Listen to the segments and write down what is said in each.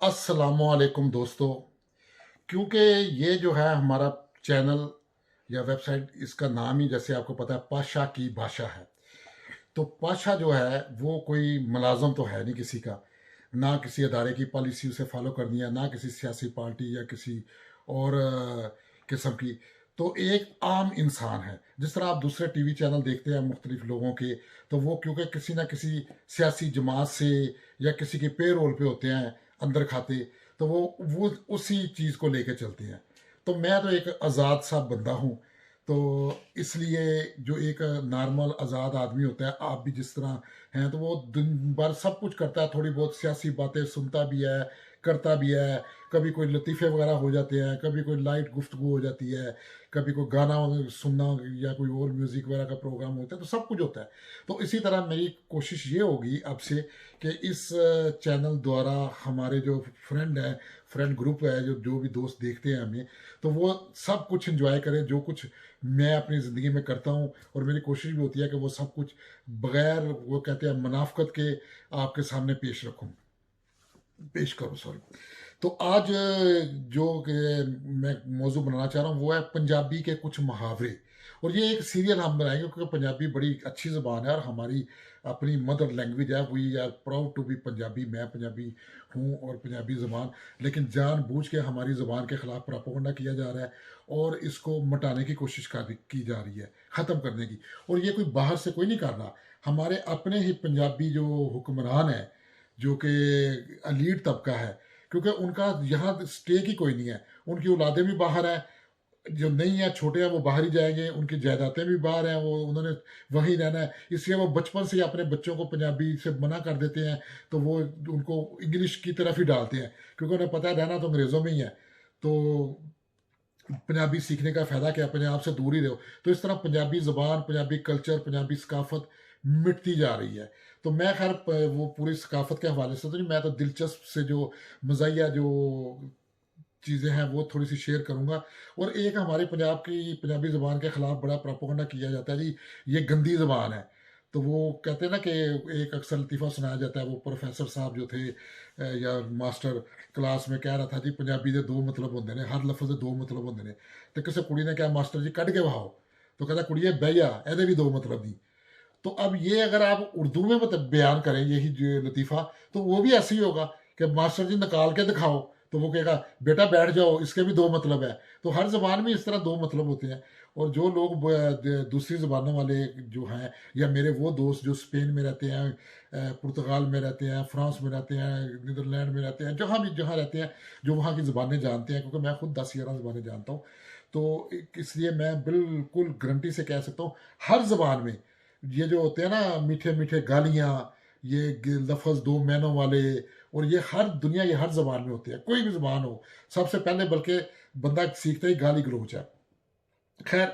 अस्सलामुअलैकुम दोस्तों। क्योंकि ये जो है हमारा चैनल या वेबसाइट, इसका नाम ही जैसे आपको पता है पाशा की भाषा है। तो पाशा जो है वो कोई मुलाजम तो है नहीं किसी का, ना किसी अदारे की पॉलिसी उसे फॉलो करनी है, ना किसी सियासी पार्टी या किसी और किस्म की। तो एक आम इंसान है, जिस तरह आप दूसरे टीवी चैनल देखते हैं मुख्तलिफ लोगों के, तो वो क्योंकि किसी ना किसी सियासी जमात से या किसी के पे रोल पे होते हैं अंदर खाते, तो वो उसी चीज़ को लेके चलते हैं। तो मैं तो एक आज़ाद सा बंदा हूँ। तो इसलिए जो एक नॉर्मल आज़ाद आदमी होता है, आप भी जिस तरह हैं, तो वो दिन भर सब कुछ करता है, थोड़ी बहुत सियासी बातें सुनता भी है, करता भी है। कभी कोई लतीफ़े वगैरह हो जाते हैं, कभी कोई लाइट गुफ्तगू हो जाती है, कभी कोई गाना सुनना या कोई और म्यूज़िक वगैरह का प्रोग्राम होता है, तो सब कुछ होता है। तो इसी तरह मेरी कोशिश ये होगी अब से कि इस चैनल द्वारा हमारे जो फ्रेंड हैं, फ्रेंड ग्रुप है, जो जो भी दोस्त देखते हैं हमें, तो वो सब कुछ एंजॉय करें जो कुछ मैं अपनी ज़िंदगी में करता हूँ। और मेरी कोशिश भी होती है कि वो सब कुछ बगैर, वो कहते हैं, मुनाफ़कत के आपके सामने पेश करूँ, सॉरी। तो आज जो कि मैं मौजू बनाना चाह रहा हूँ वो है पंजाबी के कुछ मुहावरे। और ये एक सीरियल हम बनाएंगे क्योंकि पंजाबी बड़ी अच्छी ज़बान है और हमारी अपनी मदर लैंग्वेज है। We are proud to be Punjabi. मैं पंजाबी हूँ और पंजाबी ज़बान, लेकिन जानबूझ के हमारी ज़बान के ख़िलाफ़ प्रोपेगेंडा किया जा रहा है और इसको मिटाने की कोशिश की जा रही है, ख़त्म करने की। और ये कोई बाहर से कोई नहीं कर रहा, हमारे अपने ही पंजाबी जो हुक्मरान है, जो कि अलीट तबका है, क्योंकि उनका यहाँ स्टेक ही कोई नहीं है। उनकी औलादें भी बाहर हैं, जो नहीं है, छोटे हैं, वो बाहर ही जाएंगे, उनकी जायदादें भी बाहर हैं, वो उन्होंने वहीं रहना है। इसलिए वो बचपन से ही अपने बच्चों को पंजाबी से मना कर देते हैं, तो वो उनको इंग्लिश की तरफ ही डालते हैं, क्योंकि उन्हें पता है रहना तो अंग्रेज़ों में ही है। तो पंजाबी सीखने का फ़ायदा क्या है, पंजाब से दूर ही रहो। तो इस तरह पंजाबी ज़बान, पंजाबी कल्चर, पंजाबी सकाफ़त मिटती जा रही है। तो मैं खैर वो पूरी सकाफ़त के हवाले से तो नहीं, मैं तो दिलचस्प से जो मज़ाहिया जो चीज़ें हैं वो थोड़ी-सी शेयर करूँगा। और एक हमारे पंजाब की पंजाबी ज़ुबान के ख़िलाफ़ बड़ा प्रोपेगेंडा किया जाता है जी, ये गंदी ज़ुबान है। तो वो कहते हैं ना कि एक अक्सर लतीफ़ा सुनाया जाता है, वो प्रोफ़ेसर साहब जो थे या मास्टर क्लास में कह रहा था जी, पंजाबी दे दो मतलब होंदे ने, हर लफ्ज़ दे दो मतलब होंदे ने। ते किसी कुड़ी ने कहा मास्टर जी कढ़ के वहाओ, तो कहता कुड़िए बह जा, एहदे भी दो मतलब नहीं। तो अब ये अगर आप उर्दू में मतलब बयान करें यही जो लतीफ़ा, तो वो भी ऐसे ही होगा कि मास्टर जी निकाल के दिखाओ, तो वो कहेगा बेटा बैठ जाओ, इसके भी दो मतलब है। तो हर ज़बान में इस तरह दो मतलब होते हैं। और जो लोग दूसरी ज़बानों वाले जो हैं, या मेरे वो दोस्त जो स्पेन में रहते हैं, पुर्तगाल में रहते हैं, फ्रांस में रहते हैं, नीदरलैंड में रहते हैं, जहाँ भी जहाँ रहते हैं, जो वहाँ की ज़बानें जानते हैं, क्योंकि मैं खुद 10-11 ज़बानें जानता हूँ। तो इसलिए मैं बिल्कुल गारंटी से कह सकता हूँ, हर ज़बान में ये जो होते हैं ना मीठे मीठे गालियाँ, ये लफ्ज़ दो मैनों वाले, और ये हर दुनिया की हर ज़बान में होते हैं, कोई भी ज़बान हो। सबसे पहले बल्कि बंदा सीखता ही गाली गलौच है। खैर,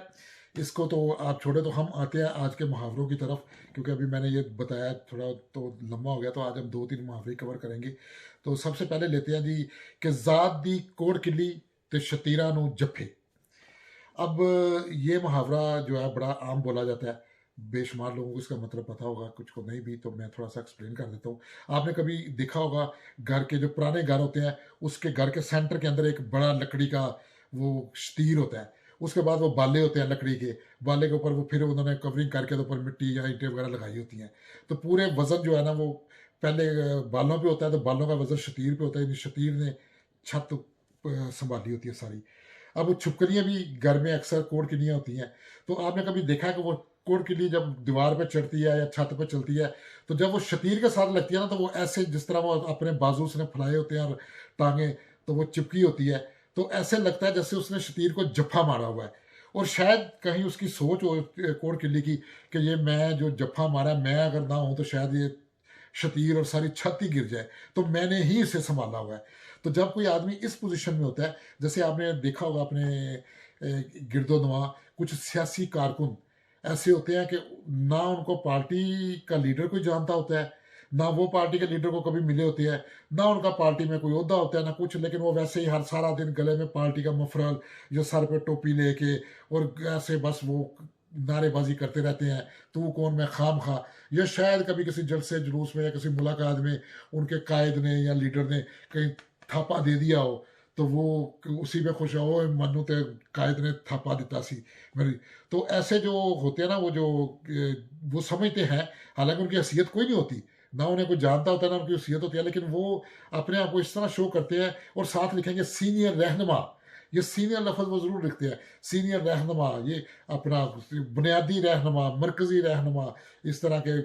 इसको तो आप छोड़े, तो हम आते हैं आज के मुहावरों की तरफ। क्योंकि अभी मैंने ये बताया थोड़ा तो लंबा हो गया, तो आज हम 2-3 मुहावरे कवर करेंगे। तो सबसे पहले लेते हैं जी कि ज़ात दी कोड़ किली ते शतीरा नू जफ्फे। अब ये मुहावरा जो है बड़ा आम बोला जाता है, बेशुमार लोगों को इसका मतलब पता होगा, कुछ को नहीं भी, तो मैं थोड़ा सा एक्सप्लेन कर देता हूँ। आपने कभी देखा होगा, घर के जो पुराने घर होते हैं, उसके घर के सेंटर के अंदर एक बड़ा लकड़ी का वो शतीर होता है। उसके बाद वो बाले होते हैं लकड़ी के, बाले के ऊपर वो फिर उन्होंने कवरिंग करके तो ऊपर मिट्टी या ईंटें वगैरह लगाई होती हैं। तो पूरे वज़न जो है ना वो पहले बालों पे होता है, तो बालों का वज़न शतीर पे होता है, यानी शतीर ने छत संभाली होती है सारी। अब वो छिपकलियाँ भी घर में अक्सर कोड किलियाँ होती हैं। तो आपने कभी देखा है कि वो कोड किली जब दीवार पे चढ़ती है या छत पे चलती है, तो जब वो शतीर के साथ लगती है ना, तो वो ऐसे जिस तरह वो अपने बाजू उसने फैलाए होते हैं और टाँगें, तो वो चिपकी होती है। तो ऐसे लगता है जैसे उसने शतीर को जफ़्फ़ा मारा हुआ है। और शायद कहीं उसकी सोच हो कोड किली की कि ये मैं जो जफ़्फ़ा मारा है, मैं अगर ना हूँ तो शायद ये शतीर और सारी छत ही गिर जाए, तो मैंने ही इसे सँभाला हुआ है। तो जब कोई आदमी इस पोज़ीशन में होता है, जैसे आपने देखा होगा अपने गिरदोनवा, कुछ सियासी कारकुन ऐसे होते हैं कि ना उनको पार्टी का लीडर कोई जानता होता है, ना वो पार्टी के लीडर को कभी मिले होते हैं, ना उनका पार्टी में कोई ओहदा होता है, ना कुछ, लेकिन वो वैसे ही हर सारा दिन गले में पार्टी का मफरल, या सर पे टोपी लेके, और ऐसे बस वो नारेबाज़ी करते रहते हैं, तू कौन मैं खाम-खा। या शायद कभी किसी जलसे जुलूस में या किसी मुलाकात में उनके कायद ने या लीडर ने कहीं थापा दे दिया हो तो वो उसी में खुश हो, मनु ते कायद ने थापा दिता सी मेरी। तो ऐसे जो होते हैं ना, वो जो वो समझते हैं, हालांकि उनकी हैसियत कोई नहीं होती, ना उन्हें कोई जानता होता है ना उनकी हैसियत होती है, लेकिन वो अपने आप को इस तरह शो करते हैं और साथ लिखेंगे सीनियर रहनुमा। ये सीनियर लफ्ज़ वो ज़रूर लिखते हैं, सीनियर रहनुमा, ये अपना बुनियादी रहनुमा, मरकज़ी रहनुमा, इस तरह के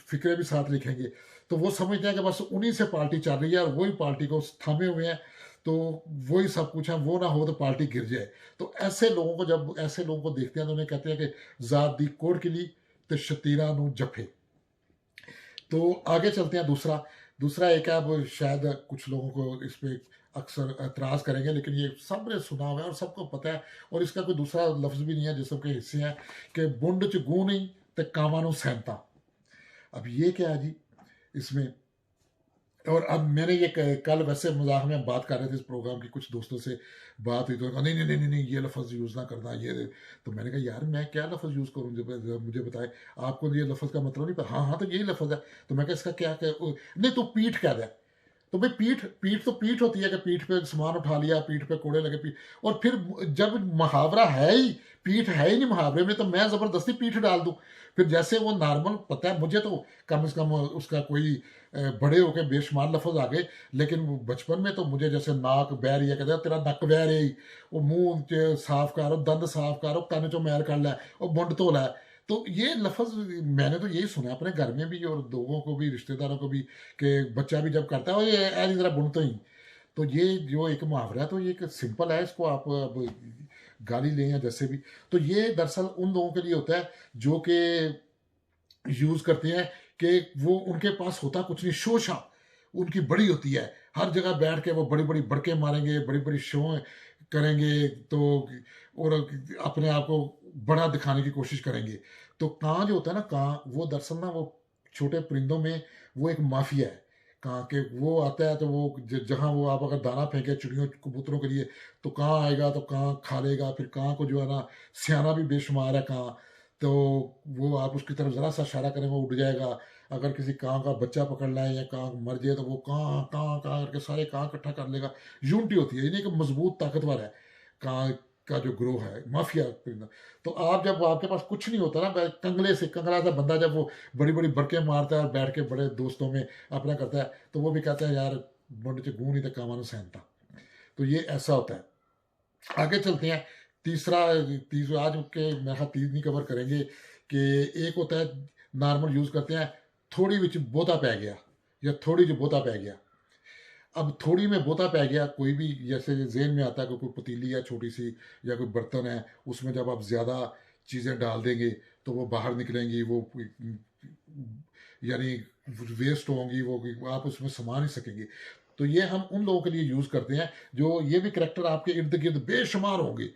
फ़िक्रे भी साथ लिखेंगे। तो वो समझते हैं कि बस उन्हीं से पार्टी चल रही है और वही पार्टी को थामे हुए हैं, तो वही सब कुछ है, वो ना हो तो पार्टी गिर जाए। तो ऐसे लोगों को, जब ऐसे लोगों को देखते हैं तो उन्हें कहते हैं कि ज़ात दी कोड के लिए तो शतीरा नू जफे। तो आगे चलते हैं। दूसरा दूसरा एक है, अब शायद कुछ लोगों को इस पे अक्सर एतराज़ करेंगे, लेकिन ये सबने सुना हुआ है और सबको पता है, और इसका कोई दूसरा लफ्ज़ भी नहीं है जिसम के हिस्से हैं कि बुंड च गूं नहीं ते कावां नू सैंता। अब ये क्या है जी इसमें? और अब मैंने ये कल वैसे मजाक में हम बात कर रहे थे इस प्रोग्राम की, कुछ दोस्तों से बात हुई तो कहा, नहीं नहीं नहीं नहीं नहीं, ये लफ्ज़ यूज़ ना करना ये। तो मैंने कहा यार मैं क्या लफ्ज़ यूज़ करूँ, जब मुझे बताए, आपको ये लफ्ज़ का मतलब नहीं पता? हाँ हाँ, तो यही लफ्ज़ है। तो मैं कहा इसका क्या क्या नहीं, तो पीठ कह दिया। तो भाई पीठ पीठ तो पीठ होती है कि पीठ पे सामान उठा लिया, पीठ पे कोड़े लगे, पीठ। और फिर जब मुहावरा है ही, पीठ है ही नहीं मुहावरे में, तो मैं ज़बरदस्ती पीठ डाल दूँ? फिर जैसे वो नॉर्मल पता है मुझे, तो कम से कम उसका कोई बड़े होके बेशुमार लफ्ज़ आ गए, लेकिन वो बचपन में तो मुझे जैसे नाक बह रही है, कहते हैं तेरा नक बह रही, वो मुंह साफ करो, दंद साफ करो, कन चो मैल कर लै, और मुंड धो लै। तो ये लफ्ज़ मैंने तो यही सुना अपने घर में भी, और लोगों को भी, रिश्तेदारों को भी, कि बच्चा भी जब करता है, ये ऐसी तरह बुन तो ही। तो ये जो एक मुहावरा है, तो ये एक सिंपल है, इसको आप अब गाली लें या जैसे भी, तो ये दरअसल उन लोगों के लिए होता है जो कि यूज़ करते हैं कि वो उनके पास होता कुछ नहीं, शोशा उनकी बड़ी होती है, हर जगह बैठ के वो बड़ी बड़ी बड़के मारेंगे, बड़ी बड़ी शो करेंगे, तो और अपने आप को बड़ा दिखाने की कोशिश करेंगे। तो कां जो होता है ना, कां वो दरअसल ना वो छोटे परिंदों में वो एक माफिया है। कां के वो आता है, तो वो जहाँ वो आप अगर दाना फेंके चिड़ियों कबूतरों के लिए, तो कां आएगा तो कां खा लेगा। फिर कां को जो है ना, सियाना भी बेशुमार है कां। तो वो आप उसकी तरफ ज़रा सा इशारा करें वो उड़ जाएगा। अगर किसी कां का बच्चा पकड़ लाए या कां मर जाए, तो वो कां कां कां करके सारे कां इकट्ठा कर लेगा। यूनिटी होती है, यानी कि मजबूत ताकतवर है कां का जो ग्रोह है, माफिया परिंदा। तो आप जब आपके पास कुछ नहीं होता ना, कंगले से कंगला सा बंदा जब वो बड़ी बड़ी बड़के मारता है और बैठ के बड़े दोस्तों में अपना करता है, तो वो भी कहता है यार मुंड च गूं नहीं तो कावां नूं सैंता। तो ये ऐसा होता है। आगे चलते हैं। तीसरा तीसरा आज के मेरे ख्याल तीन नहीं कवर करेंगे, कि एक होता है नॉर्मल यूज़ करते हैं, थोड़ी विच बोता पै गया, या थोड़ी जो बोता पै गया। अब थोड़ी में बोता पै गया, कोई भी जैसे जेहन में आता है कि कोई पतीली है छोटी सी, या कोई बर्तन है, उसमें जब आप ज़्यादा चीज़ें डाल देंगे तो वो बाहर निकलेंगी, वो यानी वेस्ट होंगी, वो आप उसमें समा नहीं सकेंगे। तो ये हम उन लोगों के लिए यूज़ करते हैं जो, ये भी करैक्टर आपके इर्द गिर्द बेशुमार होंगे।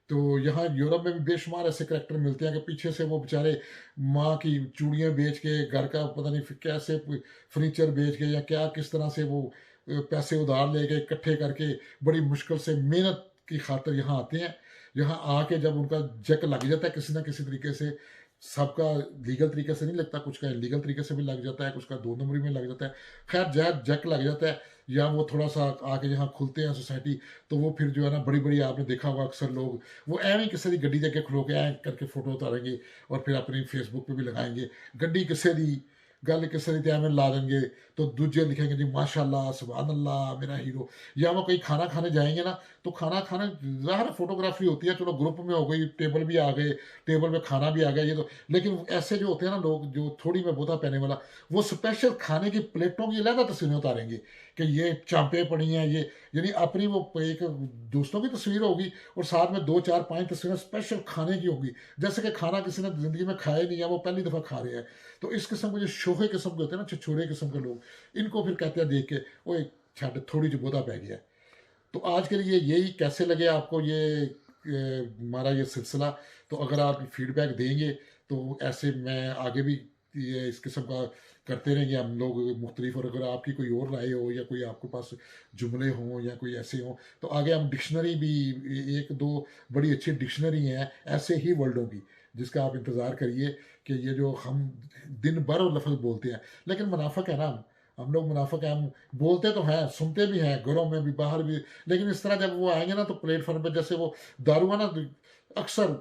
तो यहाँ यूरोप में भी बेशुमार ऐसे करैक्टर मिलते हैं कि पीछे से वो बेचारे माँ की चूड़ियाँ बेच के, घर का पता नहीं कैसे फर्नीचर बेच के, या क्या किस तरह से वो पैसे उधार लेके इकट्ठे करके बड़ी मुश्किल से मेहनत की खातिर यहाँ आते हैं। यहाँ आके जब उनका जक लग जाता है किसी ना किसी तरीके से, सबका लीगल तरीके से नहीं लगता, कुछ का इलीगल तरीके से भी लग जाता है, कुछ का दो नंबरी में लग जाता है। खैर जब जक लग जाता है, या वो थोड़ा सा आके यहाँ खुलते हैं सोसाइटी, तो वो फिर जो है ना, बड़ी बड़ी आपने देखा होगा अक्सर लोग वो एवं किसी की गड्डी देके खड़ो के ऐ करके फोटो उतारेंगे, और फिर अपनी फेसबुक पे भी लगाएंगे, गड्डी किसे दी, गल किसे दी, एवं ला देंगे। तो दूजे लिखेंगे जी माशाल्लाह सुभान अल्लाह मेरा हीरो। या वो कहीं खाना खाने जाएंगे ना, तो खाना खाने ज़ाहिर फोटोग्राफी होती है, चलो ग्रुप में हो गई, टेबल भी आ गए, टेबल पे खाना भी आ गया, ये तो। लेकिन ऐसे जो होते हैं ना लोग, जो थोड़ी में बोता पहने वाला, वो स्पेशल खाने की प्लेटों की अलग तस्वीरें उतारेंगे कि ये चांपे पड़ी हैं, ये यानी अपनी वो एक दोस्तों की तस्वीर होगी, और साथ में दो चार पांच तस्वीरें स्पेशल खाने की होगी, जैसे कि खाना किसी ने जिंदगी में खाया नहीं है, वो पहली दफ़ा खा रहे हैं। तो इस किस्म के जो शोहे किस्म के होते हैं ना, छछोरे किस्म के लोग, इनको फिर कहते हैं देख के, वो छठ थोड़ी जो बोधा पै गया। तो आज के लिए यही, कैसे लगे आपको ये हमारा ये सिलसिला? तो अगर आप फीडबैक देंगे तो ऐसे मैं आगे भी ये इस किस्म का करते रहेंगे हम लोग मुख्तलिफ। और अगर आपकी कोई और राय हो, या कोई आपके पास जुमले हों, या कोई ऐसे हों, तो आगे हम डिक्शनरी भी, एक दो बड़ी अच्छी डिक्शनरी हैं ऐसे ही वर्ल्डों की, जिसका आप इंतज़ार करिए। कि ये जो हम दिन भर लफ्ज़ बोलते हैं, लेकिन मुनाफिक है ना, हम लोग मुनाफिक हैं, हम बोलते तो हैं, सुनते भी हैं, घरों में भी, बाहर भी, लेकिन इस तरह जब वो आएंगे ना तो प्लेटफॉर्म पे, जैसे वो दारू है ना, अक्सर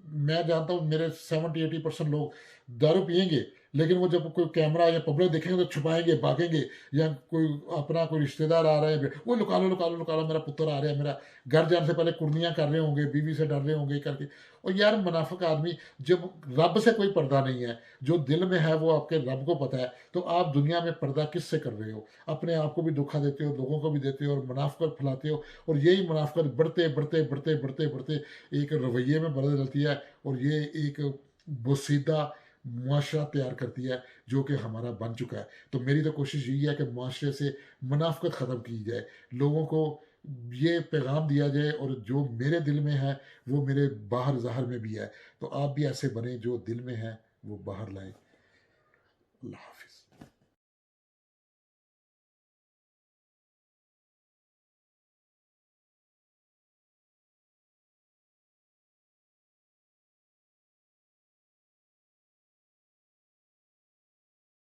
मैं जानता हूँ मेरे 70-80% लोग दारू पियेंगे, लेकिन वो जब कोई कैमरा या पब्लिक देखेंगे तो छुपाएंगे, भागेंगे, या कोई अपना कोई रिश्तेदार आ रहा है, वो लुका लो लुका लो लुका लो, मेरा पुत्र आ रहा है, मेरा घर जाने से पहले कुर्नियाँ कर रहे होंगे, बीवी से डर रहे होंगे करके। और यार मुनाफिक आदमी, जब रब से कोई पर्दा नहीं है, जो दिल में है वो आपके रब को पता है, तो आप दुनिया में पर्दा किससे कर रहे हो? अपने आप को भी धोखा देते हो, लोगों को भी देते हो, और मुनाफिकत फैलाते हो, और यही मुनाफिकत बढ़ते बढ़ते बढ़ते बढ़ते बढ़ते एक रवैये में बदल जाती है, और ये एक बोसीदा मुआशरा तैयार करती है जो कि हमारा बन चुका है। तो मेरी तो कोशिश यही है कि मुआशरे से मुनाफिकत ख़त्म की जाए, लोगों को ये पैगाम दिया जाए, और जो मेरे दिल में है वो मेरे बाहर ज़ाहिर में भी है। तो आप भी ऐसे बने, जो दिल में है वो बाहर लाएं। अल्लाह हाफिज़।